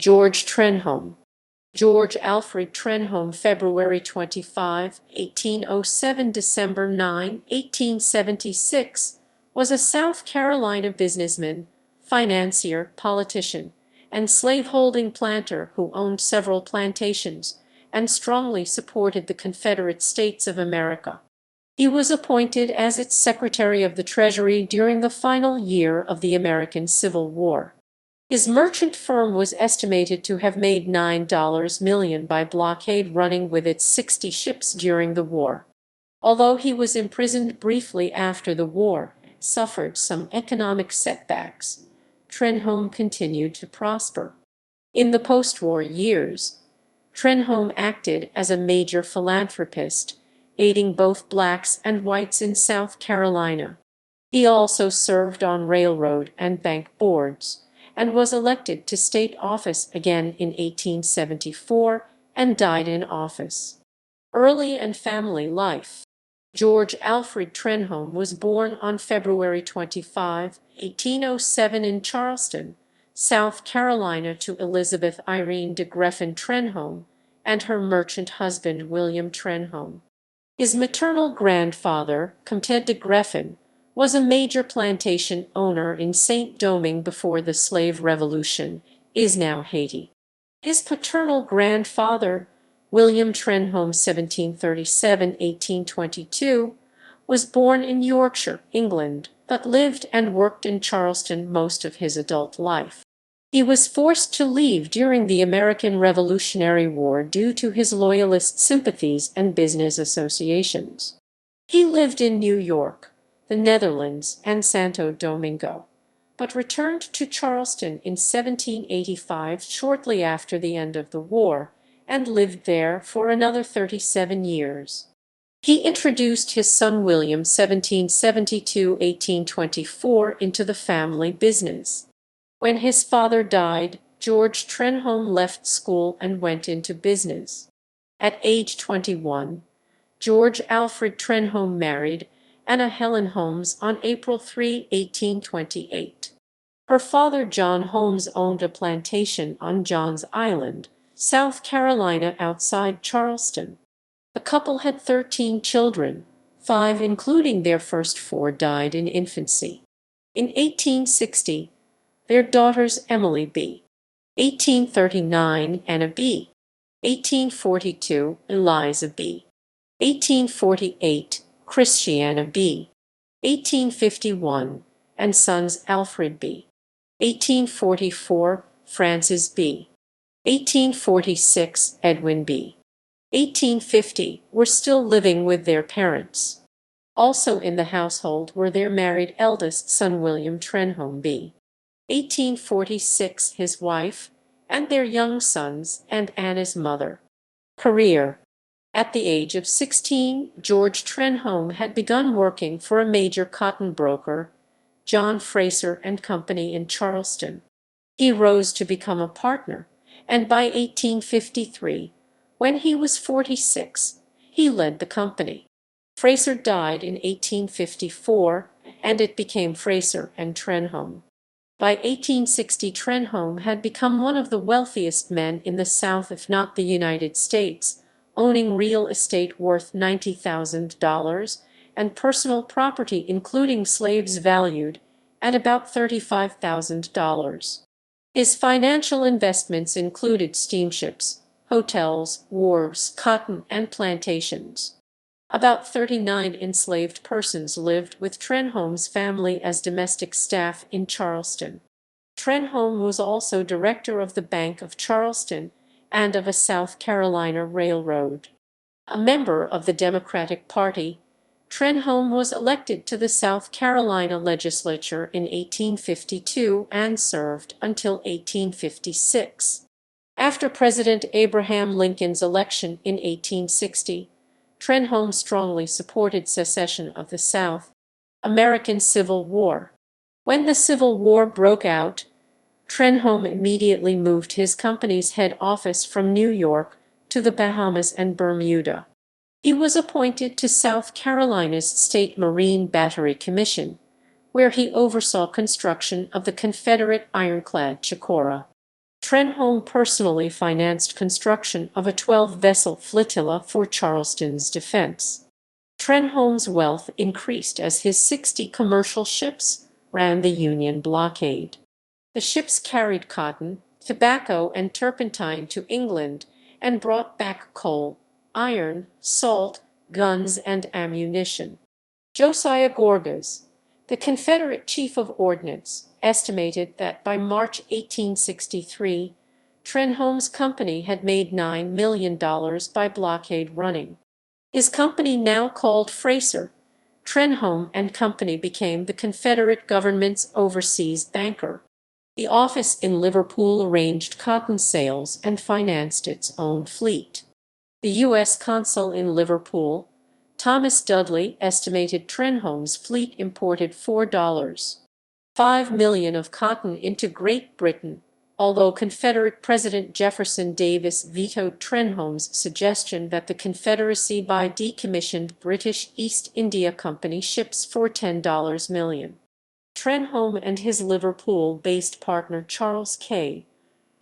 George Trenholm. George Alfred Trenholm, February 25, 1807 – December 9, 1876, was a South Carolina businessman, financier, politician, and slaveholding planter who owned several plantations and strongly supported the Confederate States of America. He was appointed as its Secretary of the Treasury during the final year of the American Civil War. His merchant firm was estimated to have made $9 million by blockade running with its 60 ships during the war. Although he was imprisoned briefly after the war and suffered some economic setbacks, Trenholm continued to prosper. In the post-war years, Trenholm acted as a major philanthropist, aiding both blacks and whites in South Carolina. He also served on railroad and bank boards, and was elected to state office again in 1874 and died in office. Early and family life. George Alfred Trenholm was born on February 25, 1807 in Charleston, South Carolina, to Elizabeth Irene de Greffin Trenholm and her merchant husband William Trenholm. His maternal grandfather, Comte de Greffin, was a major plantation owner in Saint-Domingue before the slave revolution, is now Haiti. His paternal grandfather, William Trenholm (1737–1822), was born in Yorkshire, England, but lived and worked in Charleston most of his adult life. He was forced to leave during the American Revolutionary War due to his loyalist sympathies and business associations. He lived in New York, the Netherlands, and Santo Domingo, but returned to Charleston in 1785 shortly after the end of the war, and lived there for another 37 years. He introduced his son William (1772–1824) into the family business. When his father died, George Trenholm left school and went into business. At age 21, George Alfred Trenholm married Anna Helen Holmes on April 3, 1828. Her father John Holmes owned a plantation on Johns Island, South Carolina, outside Charleston. The couple had 13 children, 5 including their first 4 died in infancy. In 1860, their daughters Emily B. 1839, Anna B. 1842, Eliza B. 1848, Christiana B. 1851, and sons Alfred B. 1844, Francis B. 1846, Edwin B. 1850, were still living with their parents. Also in the household were their married eldest son William Trenholm B. 1846, his wife, and their young sons, and Anna's mother. Career. At the age of 16, George Trenholm had begun working for a major cotton broker, John Fraser and Company in Charleston. He rose to become a partner, and by 1853, when he was 46, he led the company. Fraser died in 1854, and it became Fraser and Trenholm. By 1860, Trenholm had become one of the wealthiest men in the South, if not the United States, owning real estate worth $90,000 and personal property including slaves valued at about $35,000. His financial investments included steamships, hotels, wharves, cotton, and plantations. About 39 enslaved persons lived with Trenholm's family as domestic staff in Charleston. Trenholm was also director of the Bank of Charleston and of a South Carolina railroad. A member of the Democratic Party, Trenholm was elected to the South Carolina legislature in 1852 and served until 1856. After President Abraham Lincoln's election in 1860, Trenholm strongly supported secession of the South. American Civil War. When the Civil War broke out, Trenholm immediately moved his company's head office from New York to the Bahamas and Bermuda. He was appointed to South Carolina's State Marine Battery Commission, where he oversaw construction of the Confederate ironclad Chicora. Trenholm personally financed construction of a 12-vessel flotilla for Charleston's defense. Trenholm's wealth increased as his 60 commercial ships ran the Union blockade. The ships carried cotton, tobacco, and turpentine to England and brought back coal, iron, salt, guns, and ammunition. Josiah Gorgas, the Confederate chief of ordnance, estimated that by March 1863, Trenholm's company had made $9 million by blockade running. His company, now called Fraser, Trenholm and Company, became the Confederate government's overseas banker. The office in Liverpool arranged cotton sales and financed its own fleet. The U.S. consul in Liverpool, Thomas Dudley, estimated Trenholm's fleet imported $4.5 million of cotton into Great Britain, although Confederate President Jefferson Davis vetoed Trenholm's suggestion that the Confederacy buy decommissioned British East India Company ships for $10 million. Trenholm and his Liverpool-based partner Charles K.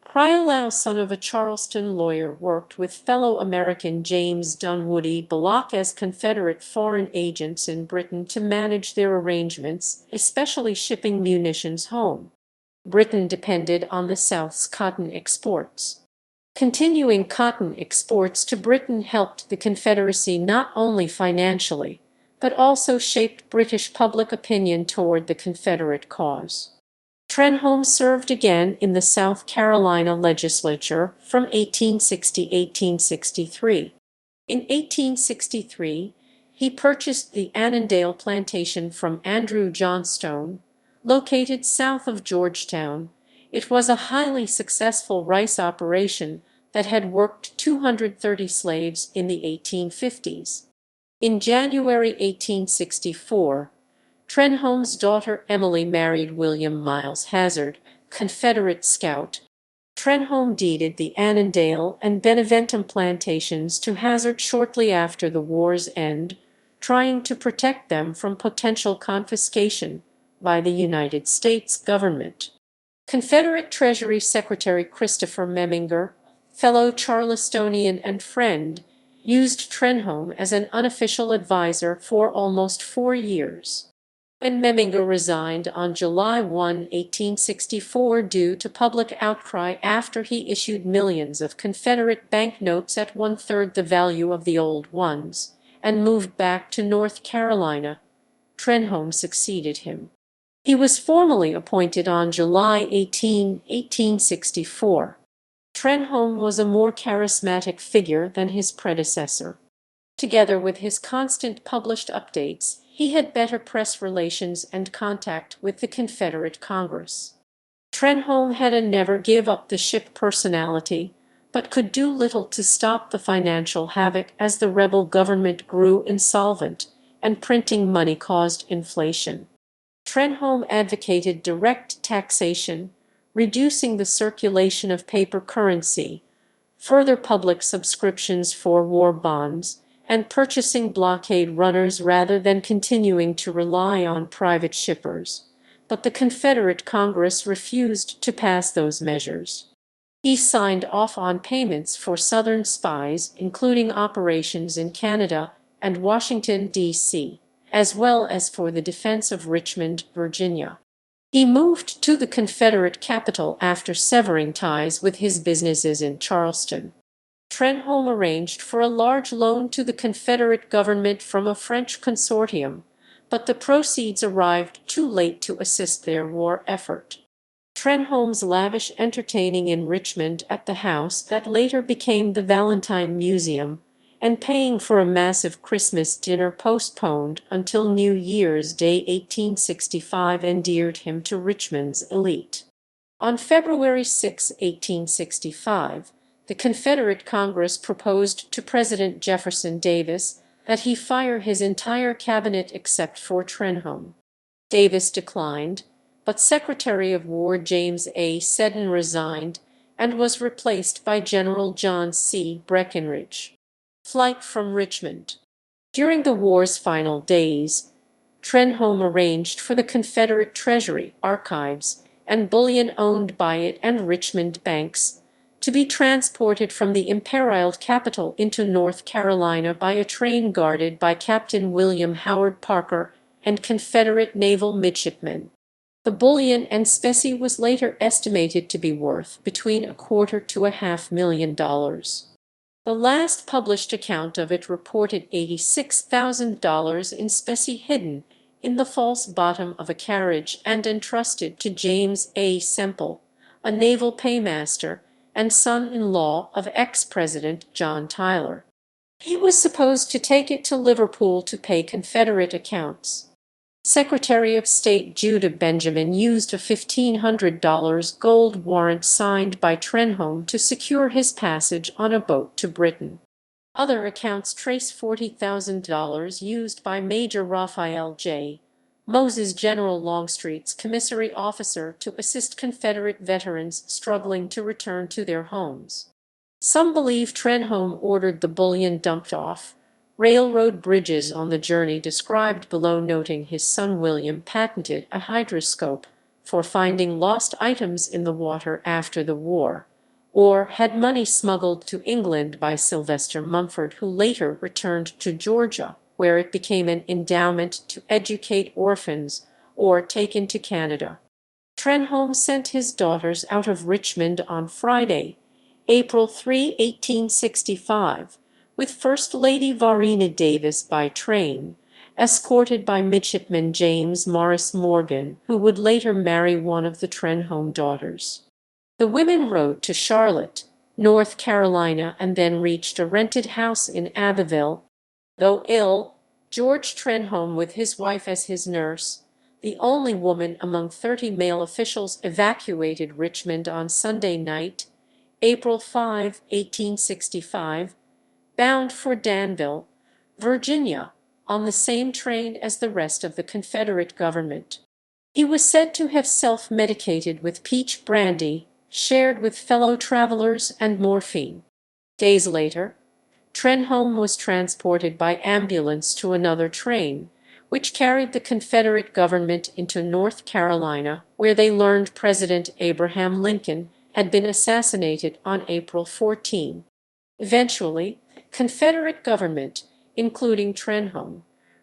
Prioleau, son of a Charleston lawyer, worked with fellow American James Dunwoody Bullock as Confederate foreign agents in Britain to manage their arrangements, especially shipping munitions home. Britain depended on the South's cotton exports. Continuing cotton exports to Britain helped the Confederacy not only financially, but also shaped British public opinion toward the Confederate cause. Trenholm served again in the South Carolina legislature from 1860 to 1863. In 1863, he purchased the Annandale plantation from Andrew Johnstone, located south of Georgetown. It was a highly successful rice operation that had worked 230 slaves in the 1850s. In January 1864, Trenholm's daughter Emily married William Miles Hazard, Confederate scout. Trenholm deeded the Annandale and Beneventum plantations to Hazard shortly after the war's end, trying to protect them from potential confiscation by the United States government. Confederate Treasury Secretary Christopher Memminger, fellow Charlestonian and friend, used Trenholm as an unofficial advisor for almost 4 years. When Memminger resigned on July 1, 1864, due to public outcry after he issued millions of Confederate banknotes at one-third the value of the old ones, and moved back to North Carolina, Trenholm succeeded him. He was formally appointed on July 18, 1864. Trenholm was a more charismatic figure than his predecessor. Together with his constant published updates, he had better press relations and contact with the Confederate Congress. Trenholm had a never-give-up-the-ship personality, but could do little to stop the financial havoc as the rebel government grew insolvent and printing money caused inflation. Trenholm advocated direct taxation, reducing the circulation of paper currency, further public subscriptions for war bonds, and purchasing blockade runners rather than continuing to rely on private shippers. But the Confederate Congress refused to pass those measures. He signed off on payments for Southern spies, including operations in Canada and Washington, D.C., as well as for the defense of Richmond, Virginia. He moved to the Confederate capital after severing ties with his businesses in Charleston. Trenholm arranged for a large loan to the Confederate government from a French consortium, but the proceeds arrived too late to assist their war effort. Trenholm's lavish entertaining in Richmond at the house that later became the Valentine Museum, and paying for a massive Christmas dinner postponed until New Year's Day 1865, endeared him to Richmond's elite. On February 6, 1865, the Confederate Congress proposed to President Jefferson Davis that he fire his entire cabinet except for Trenholm. Davis declined, but Secretary of War James A. Seddon resigned and was replaced by General John C. Breckinridge. Flight from Richmond. During the war's final days, Trenholm arranged for the Confederate Treasury, Archives, and bullion owned by it and Richmond banks, to be transported from the imperiled capital into North Carolina by a train guarded by Captain William Howard Parker and Confederate naval midshipmen. The bullion and specie was later estimated to be worth between $250,000 to $500,000. The last published account of it reported $86,000 in specie hidden in the false bottom of a carriage and entrusted to James A. Semple, a naval paymaster and son-in-law of ex-President John Tyler. He was supposed to take it to Liverpool to pay Confederate accounts. Secretary of State Judah Benjamin used a $1,500 gold warrant signed by Trenholm to secure his passage on a boat to Britain. Other accounts trace $40,000 used by Major Raphael J. Moses, General Longstreet's commissary officer, to assist Confederate veterans struggling to return to their homes. Some believe Trenholm ordered the bullion dumped off railroad bridges on the journey described below, noting his son William patented a hydroscope for finding lost items in the water after the war, or had money smuggled to England by Sylvester Mumford, who later returned to Georgia, where it became an endowment to educate orphans, or taken to Canada. Trenholm sent his daughters out of Richmond on Friday, April 3, 1865, with First Lady Varina Davis by train, escorted by Midshipman James Morris Morgan, who would later marry one of the Trenholm daughters. The women rode to Charlotte, North Carolina, and then reached a rented house in Abbeville. Though ill, George Trenholm, with his wife as his nurse, the only woman among 30 male officials, evacuated Richmond on Sunday night, April 5, 1865, bound for Danville, Virginia, on the same train as the rest of the Confederate government. He was said to have self-medicated with peach brandy, shared with fellow travelers, and morphine. Days later, Trenholm was transported by ambulance to another train, which carried the Confederate government into North Carolina, where they learned President Abraham Lincoln had been assassinated on April 14. Eventually, Confederate government, including Trenholm,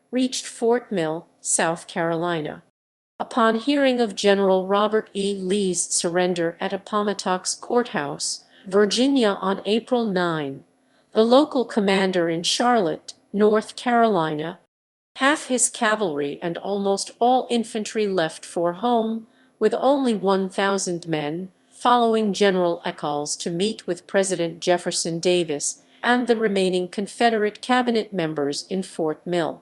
reached Fort Mill, South Carolina. Upon hearing of General Robert E. Lee's surrender at Appomattox Courthouse, Virginia, on April 9, the local commander in Charlotte, North Carolina, half his cavalry and almost all infantry left for home, with only 1,000 men, following General Eccles to meet with President Jefferson Davis and the remaining Confederate cabinet members in Fort Mill.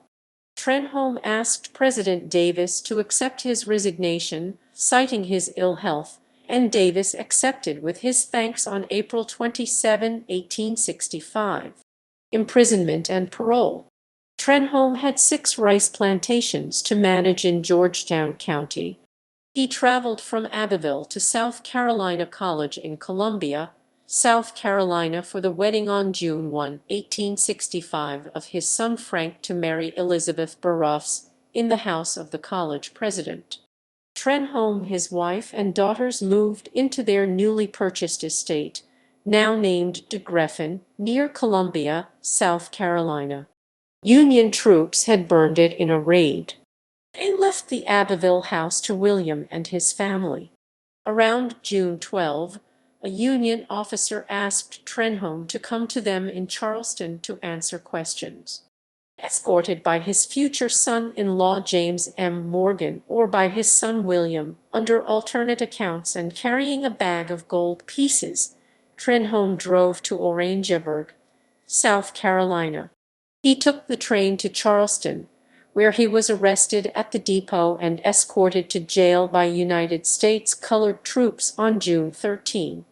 Trenholm asked President Davis to accept his resignation, citing his ill health, and Davis accepted with his thanks on April 27, 1865. Imprisonment and parole. Trenholm had 6 rice plantations to manage in Georgetown County. He traveled from Abbeville to South Carolina College in Columbia, South Carolina, for the wedding on June 1, 1865, of his son Frank to Mary Elizabeth Burroughs in the house of the college president. Trenholm, his wife, and daughters moved into their newly purchased estate, now named De Greffin, near Columbia, South Carolina. Union troops had burned it in a raid. They left the Abbeville house to William and his family. Around June 12, a Union officer asked Trenholm to come to them in Charleston to answer questions. Escorted by his future son-in-law James M. Morgan, or by his son William, under alternate accounts, and carrying a bag of gold pieces, Trenholm drove to Orangeburg, South Carolina. He took the train to Charleston, where he was arrested at the depot and escorted to jail by United States colored troops on June 13.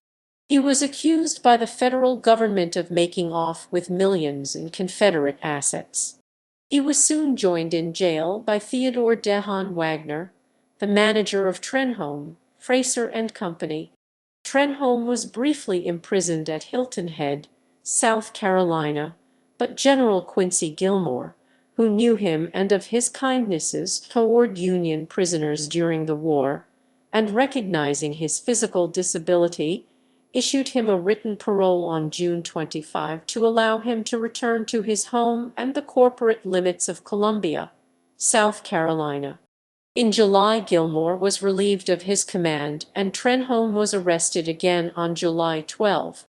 He was accused by the federal government of making off with millions in Confederate assets. He was soon joined in jail by Theodore Dehaan Wagner, the manager of Trenholm, Fraser and Company. Trenholm was briefly imprisoned at Hilton Head, South Carolina, but General Quincy Gilmore, who knew him and of his kindnesses toward Union prisoners during the war, and recognizing his physical disability, issued him a written parole on June 25 to allow him to return to his home and the corporate limits of Columbia, South Carolina. In July, Gilmore was relieved of his command, and Trenholm was arrested again on July 12.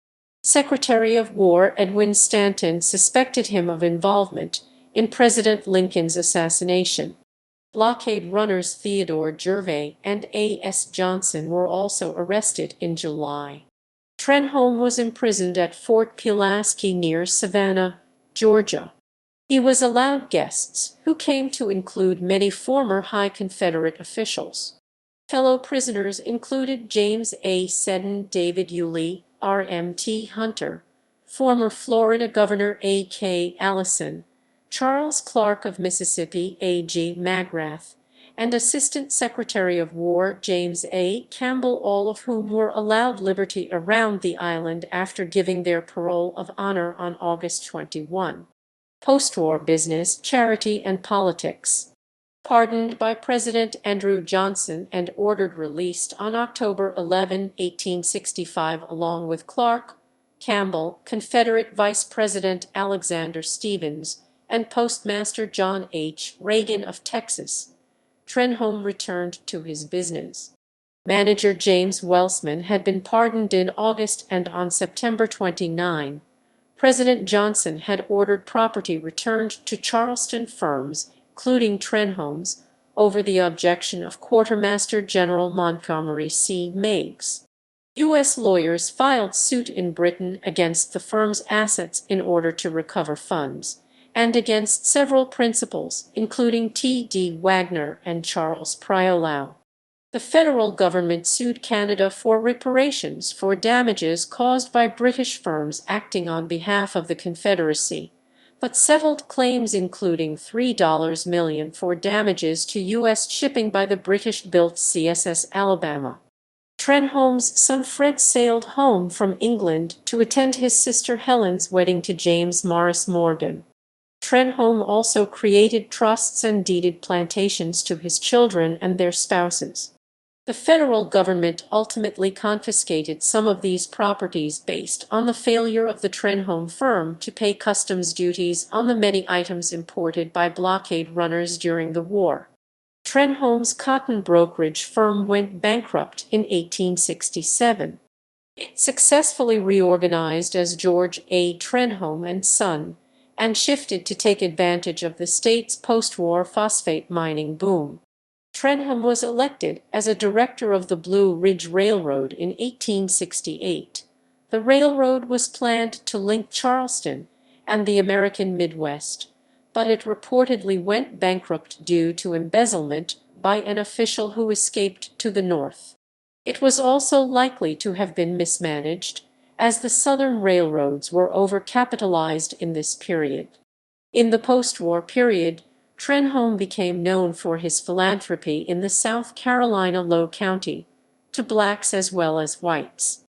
Secretary of War Edwin Stanton suspected him of involvement in President Lincoln's assassination. Blockade runners Theodore Gervais and A.S. Johnson were also arrested in July. Trenholm was imprisoned at Fort Pulaski near Savannah, Georgia. He was allowed guests, who came to include many former high Confederate officials. Fellow prisoners included James A. Seddon, David Yulee, R.M.T. Hunter, former Florida Governor A.K. Allison, Charles Clark of Mississippi, A.G. Magrath, and Assistant Secretary of War James A. Campbell, all of whom were allowed liberty around the island after giving their parole of honor on August 21. Postwar business, charity, and politics. Pardoned by President Andrew Johnson and ordered released on October 11, 1865, along with Clark, Campbell, Confederate Vice President Alexander Stephens, and Postmaster John H. Reagan of Texas, Trenholm returned to his business. Manager James Welsman had been pardoned in August, and on September 29, President Johnson had ordered property returned to Charleston firms, including Trenholm's, over the objection of Quartermaster General Montgomery C. Meigs. U.S. lawyers filed suit in Britain against the firm's assets in order to recover funds, and against several principals, including T.D. Wagner and Charles Prioleau. The federal government sued Canada for reparations for damages caused by British firms acting on behalf of the Confederacy, but settled claims including $3 million for damages to U.S. shipping by the British-built CSS Alabama. Trenholm's son Fred sailed home from England to attend his sister Helen's wedding to James Morris Morgan. Trenholm also created trusts and deeded plantations to his children and their spouses. The federal government ultimately confiscated some of these properties based on the failure of the Trenholm firm to pay customs duties on the many items imported by blockade runners during the war. Trenholm's cotton brokerage firm went bankrupt in 1867. It successfully reorganized as George A. Trenholm and Son, and shifted to take advantage of the state's post-war phosphate mining boom. Trenholm was elected as a director of the Blue Ridge Railroad in 1868. The railroad was planned to link Charleston and the American Midwest, but it reportedly went bankrupt due to embezzlement by an official who escaped to the north. It was also likely to have been mismanaged, as the Southern railroads were overcapitalized in this period. In the post-war period, Trenholm became known for his philanthropy in the South Carolina Low Country, to blacks as well as whites.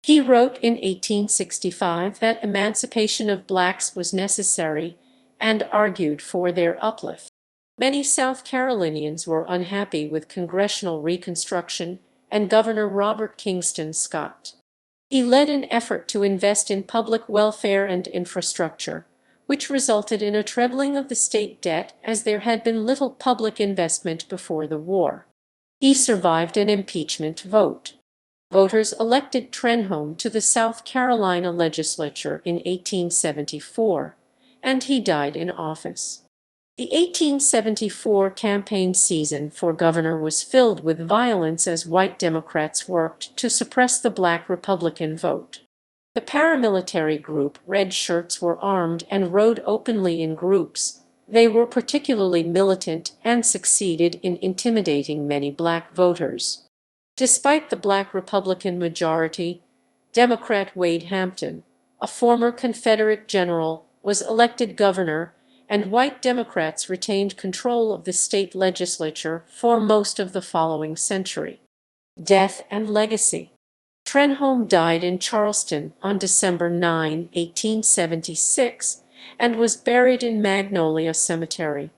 He wrote in 1865 that emancipation of blacks was necessary and argued for their uplift. Many South Carolinians were unhappy with congressional Reconstruction and Governor Robert Kingston Scott. He led an effort to invest in public welfare and infrastructure, which resulted in a trebling of the state debt, as there had been little public investment before the war. He survived an impeachment vote. Voters elected Trenholm to the South Carolina legislature in 1874, and he died in office. The 1874 campaign season for governor was filled with violence as white Democrats worked to suppress the black Republican vote. The paramilitary group Red Shirts were armed and rode openly in groups. They were particularly militant and succeeded in intimidating many black voters. Despite the black Republican majority, Democrat Wade Hampton, a former Confederate general, was elected governor, and white Democrats retained control of the state legislature for most of the following century. Death and legacy. Trenholm died in Charleston on December 9, 1876, and was buried in Magnolia Cemetery.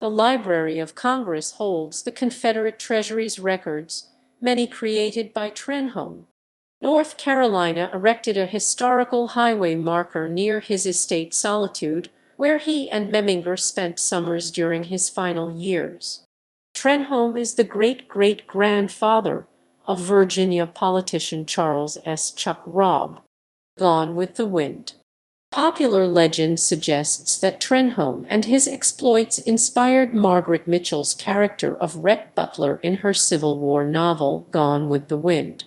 The Library of Congress holds the Confederate Treasury's records, many created by Trenholm. North Carolina erected a historical highway marker near his estate Solitude, where he and Memminger spent summers during his final years. Trenholm is the great-great-grandfather of Virginia politician Charles S. Chuck Robb. Gone with the Wind. Popular legend suggests that Trenholm and his exploits inspired Margaret Mitchell's character of Rhett Butler in her Civil War novel Gone with the Wind.